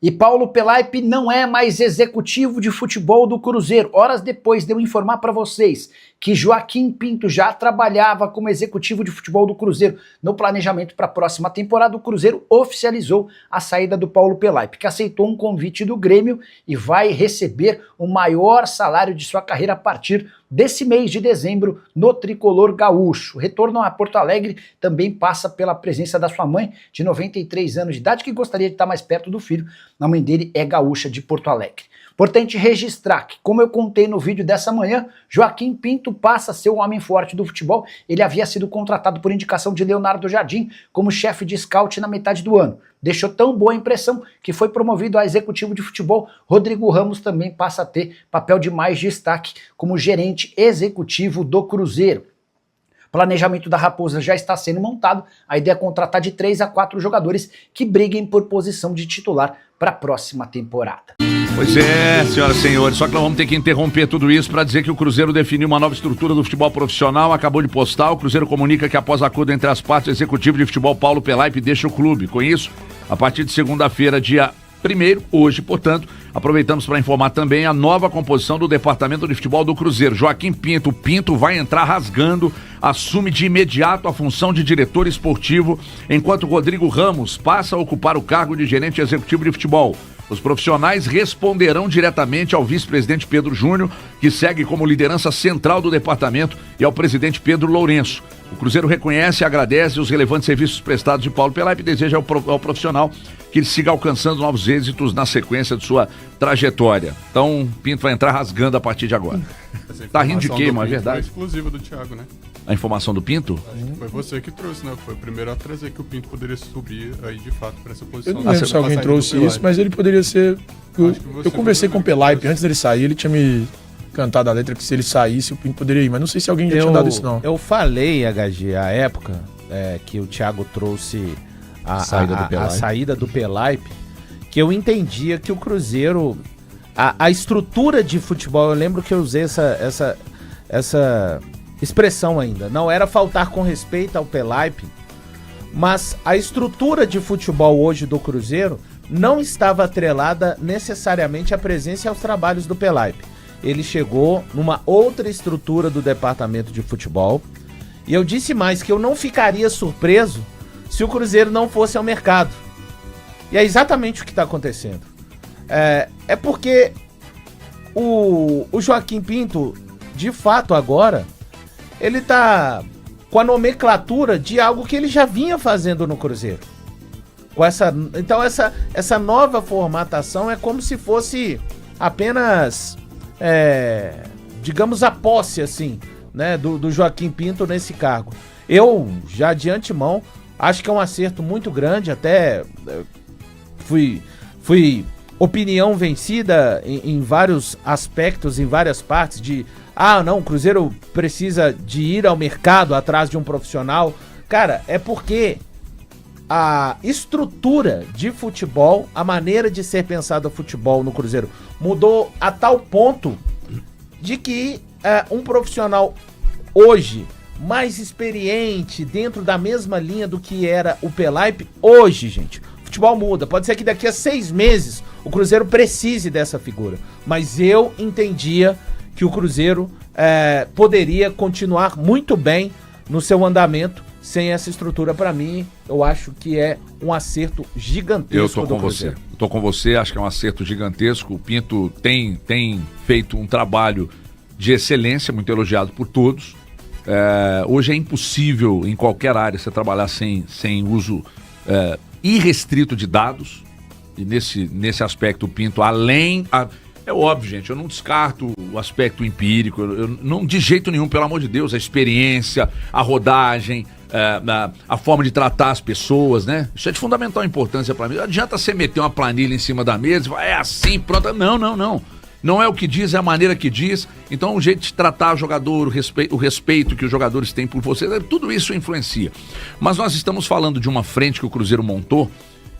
E Paulo Pelaipe não é mais executivo de futebol do Cruzeiro. Horas depois de eu informar para vocês que Joaquim Pinto já trabalhava como executivo de futebol do Cruzeiro no planejamento para a próxima temporada, o Cruzeiro oficializou a saída do Paulo Pelaipe, que aceitou um convite do Grêmio e vai receber o maior salário de sua carreira a partir desse mês de dezembro no tricolor gaúcho. O retorno a Porto Alegre também passa pela presença da sua mãe, de 93 anos de idade, que gostaria de estar mais perto do filho. A mãe dele é gaúcha de Porto Alegre. Importante registrar que, como eu contei no vídeo dessa manhã, Joaquim Pinto passa a ser o homem forte do futebol. Ele havia sido contratado por indicação de Leonardo Jardim como chefe de scout na metade do ano. Deixou tão boa a impressão que foi promovido a executivo de futebol. Rodrigo Ramos também passa a ter papel de mais destaque como gerente executivo do Cruzeiro. O planejamento da Raposa já está sendo montado. A ideia é contratar de 3 a 4 jogadores que briguem por posição de titular para a próxima temporada. Pois é, senhoras e senhores, só que nós vamos ter que interromper tudo isso para dizer que o Cruzeiro definiu uma nova estrutura do futebol profissional, acabou de postar. O Cruzeiro comunica que após acordo entre as partes, o executivo de futebol Paulo Pelaipe deixa o clube. Com isso, a partir de segunda-feira, dia 1º, hoje, portanto, aproveitamos para informar também a nova composição do departamento de futebol do Cruzeiro. Joaquim Pinto, o Pinto vai entrar rasgando, assume de imediato a função de diretor esportivo, enquanto Rodrigo Ramos passa a ocupar o cargo de gerente executivo de futebol. Os profissionais responderão diretamente ao vice-presidente Pedro Júnior, que segue como liderança central do departamento, e ao presidente Pedro Lourenço. O Cruzeiro reconhece e agradece os relevantes serviços prestados de Paulo Pelaipe e deseja ao profissional que ele siga alcançando novos êxitos na sequência de sua trajetória. Então, Pinto vai entrar rasgando a partir de agora. Tá rindo de quê, mas é verdade? Foi exclusiva do Thiago, né? A informação do Pinto? Acho que foi você que trouxe, né? Foi o primeiro a trazer que o Pinto poderia subir aí de fato para essa posição. Eu não lembro se alguém trouxe isso, mas ele poderia ser... Eu conversei com o Pelaipe antes dele sair, ele tinha me cantado a letra que se ele saísse o Pinto poderia ir, mas não sei se alguém já tinha dado isso não. Eu falei, HG, à época que o Thiago trouxe a saída do Pelaipe, que eu entendia que o Cruzeiro, a estrutura de futebol, eu lembro que eu usei essa expressão ainda, não era faltar com respeito ao Pelaipe, mas a estrutura de futebol hoje do Cruzeiro não estava atrelada necessariamente à presença e aos trabalhos do Pelaipe. Ele chegou numa outra estrutura do departamento de futebol, e eu disse mais que eu não ficaria surpreso se o Cruzeiro não fosse ao mercado. E é exatamente o que está acontecendo. É porque o Joaquim Pinto, de fato agora, ele está com a nomenclatura de algo que ele já vinha fazendo no Cruzeiro. Então essa nova formatação é como se fosse apenas, digamos, a posse assim, né, do Joaquim Pinto nesse cargo. Eu, já de antemão, acho que é um acerto muito grande, até fui opinião vencida em vários aspectos, em várias partes, de não, o Cruzeiro precisa de ir ao mercado atrás de um profissional. Cara, é porque a estrutura de futebol, a maneira de ser pensado o futebol no Cruzeiro mudou a tal ponto de que um profissional hoje mais experiente, dentro da mesma linha do que era o Pelaipe, hoje, gente, o futebol muda. Pode ser que daqui a 6 meses o Cruzeiro precise dessa figura, mas eu entendia que o Cruzeiro poderia continuar muito bem no seu andamento sem essa estrutura. Para mim, eu acho que é um acerto gigantesco. Eu tô com você, acho que é um acerto gigantesco. O Pinto tem feito um trabalho de excelência, muito elogiado por todos. Hoje é impossível em qualquer área você trabalhar sem uso irrestrito de dados, e nesse aspecto o Pinto, é óbvio, gente, eu não descarto o aspecto empírico, eu não, de jeito nenhum, pelo amor de Deus, a experiência, a rodagem, a forma de tratar as pessoas, né? Isso é de fundamental importância para mim. Não adianta você meter uma planilha em cima da mesa e falar, é assim, pronto. Não. Não é o que diz, é a maneira que diz. Então o jeito de tratar o jogador, o respeito que os jogadores têm por você, tudo isso influencia. Mas nós estamos falando de uma frente que o Cruzeiro montou,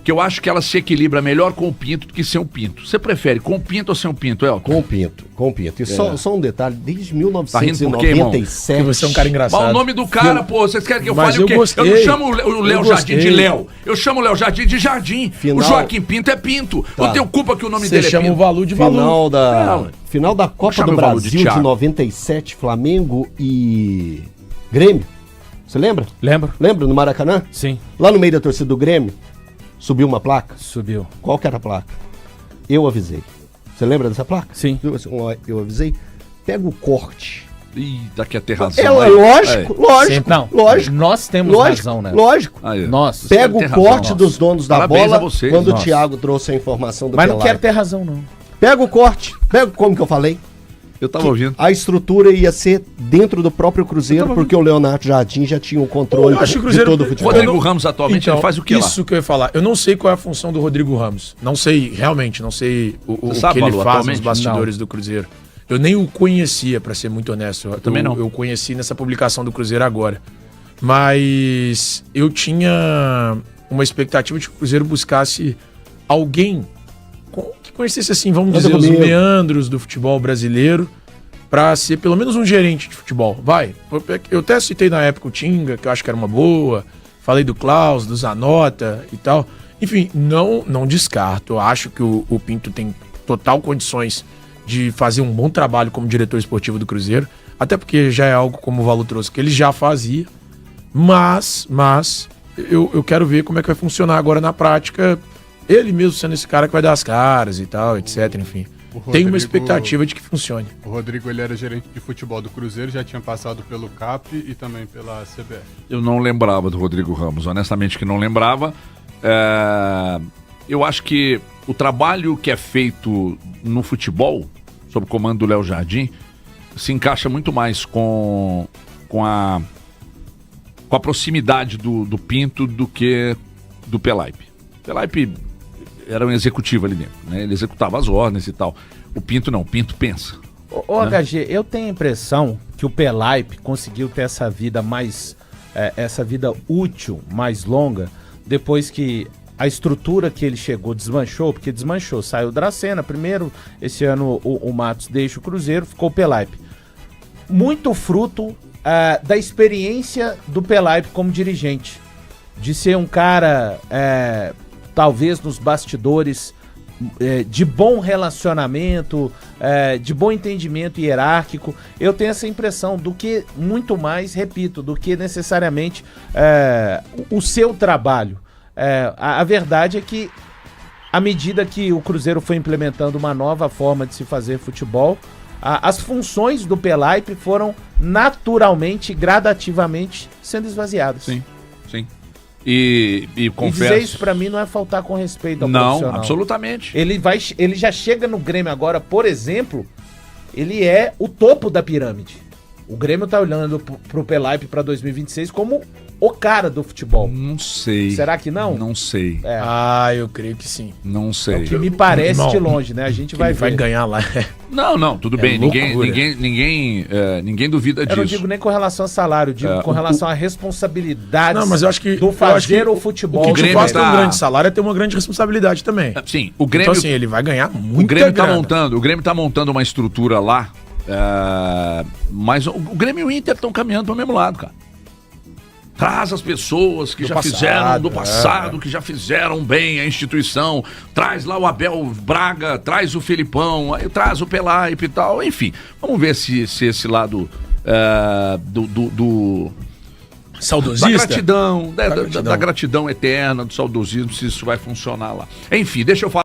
que eu acho que ela se equilibra melhor com o Pinto do que sem o Pinto. Você prefere com o Pinto ou sem o Pinto, Elton? Com o Pinto, com o Pinto. E só um detalhe, desde Tá rindo por quê, irmão? 1997... Porque você é um cara engraçado. Mas o nome do cara, pô, vocês querem que eu Mas fale o quê? gostei. Eu não chamo o Léo Eu Jardim de gostei. Léo. Eu chamo o Léo Jardim de Jardim. Final- O Joaquim Pinto é Pinto. Tá. Eu tenho culpa que o nome Você dele é chama o Pinto. Valu de Valu. Final da Copa chamo do o Valu de Brasil de, Thiago. 97, Flamengo e Grêmio. Você lembra? Lembro? Lembra no Maracanã? Sim, Lá no meio da torcida do Grêmio, subiu uma placa. subiu. Qual que era a placa? Eu avisei. Você lembra dessa placa? Sim. Eu avisei. Pega o corte. Ih, daqui a ter razão. É aí. lógico, lógico. Sempre- não, lógico. nós temos Lógico, razão, né? lógico. Aí, Nós. Pega Tem o razão, corte nossa. dos donos da Parabéns bola a vocês, quando o nossa. Thiago trouxe a informação do Mas não Pelé. quero ter razão, não. Pega o corte. Pega como que eu falei. Eu tava ouvindo. A estrutura ia ser dentro do próprio Cruzeiro, porque o Leonardo Jardim já tinha o controle Eu acho que o de Cruzeiro- todo o futebol. Rodrigo Ramos atualmente ele faz o que lá? Isso que eu ia falar. Eu não sei qual é a função do Rodrigo Ramos. Não sei, realmente, não sei o Você que sabe, ele Valu, faz atualmente? nos bastidores do Cruzeiro. Eu nem o conhecia, pra ser muito honesto. Eu também não. Eu conheci nessa publicação do Cruzeiro agora. Mas eu tinha uma expectativa de que o Cruzeiro buscasse alguém que conhecesse, assim, vamos Anda dizer, os comigo. meandros do futebol brasileiro pra ser pelo menos um gerente de futebol. Vai. Eu até citei na época o Tinga, que eu acho que era uma boa. Falei do Klaus, do Zanota e tal. Enfim, não descarto. Eu acho que o Pinto tem total condições de fazer um bom trabalho como diretor esportivo do Cruzeiro. Até porque já é algo, como o Valu trouxe, que ele já fazia. Mas eu quero ver como é que vai funcionar agora na prática. Ele mesmo sendo esse cara que vai dar as caras e tal, etc. Enfim, tem uma expectativa de que funcione. O Rodrigo, ele era gerente de futebol do Cruzeiro, já tinha passado pelo CAP e também pela CBF. Eu não lembrava do Rodrigo Ramos, honestamente que não lembrava. Eu acho que o trabalho que é feito no futebol, sob o comando do Léo Jardim, se encaixa muito mais com a proximidade do Pinto do que do Pelaipe. Pelaipe era um executivo ali dentro, né? Ele executava as ordens e tal. O Pinto não, o Pinto pensa. Ô, HG, eu tenho a impressão que o Pelaipe conseguiu ter essa vida mais... essa vida útil, mais longa, depois que a estrutura que ele chegou desmanchou, porque desmanchou, saiu o Dracena primeiro, esse ano o Matos deixa o Cruzeiro, ficou o Pelaipe. Muito fruto da experiência do Pelaipe como dirigente, de ser um cara, talvez nos bastidores, de bom relacionamento, de bom entendimento hierárquico. Eu tenho essa impressão do que, muito mais, repito, do que necessariamente o seu trabalho. A verdade é que, à medida que o Cruzeiro foi implementando uma nova forma de se fazer futebol, as funções do Pelaipe foram naturalmente, gradativamente sendo esvaziadas. Sim, sim. E confesso... E dizer isso pra mim não é faltar com respeito ao Não, profissional. absolutamente. Ele já chega no Grêmio agora, por exemplo, ele é o topo da pirâmide. O Grêmio tá olhando pro Pelaipe pra 2026 como o cara do futebol. Não sei. Será que não? Não sei. Eu creio que sim. Não sei. Que me parece Irmão, de longe, né? A gente vai Ele vai ver. ganhar lá. Não, tudo bem. loucura. Ninguém duvida Eu disso. não digo nem com relação a salário, digo com relação a responsabilidades Não, mas eu acho que do fazer o futebol. O que O Grêmio te faz ter tá- um grande salário é ter uma grande responsabilidade também. Sim, o Grêmio... Então, assim, ele vai ganhar muito. O Grêmio tá montando uma estrutura lá, mas o Grêmio e o Inter estão caminhando para o mesmo lado, cara. Traz as pessoas que Do já passado, fizeram do passado, que já fizeram bem a instituição, traz lá o Abel Braga, traz o Felipão, aí traz o Pelaipe e tal, enfim. Vamos ver se esse lado Saudosista? da gratidão, Da gratidão. da gratidão eterna, do saudosismo, se isso vai funcionar lá. Enfim, deixa eu falar.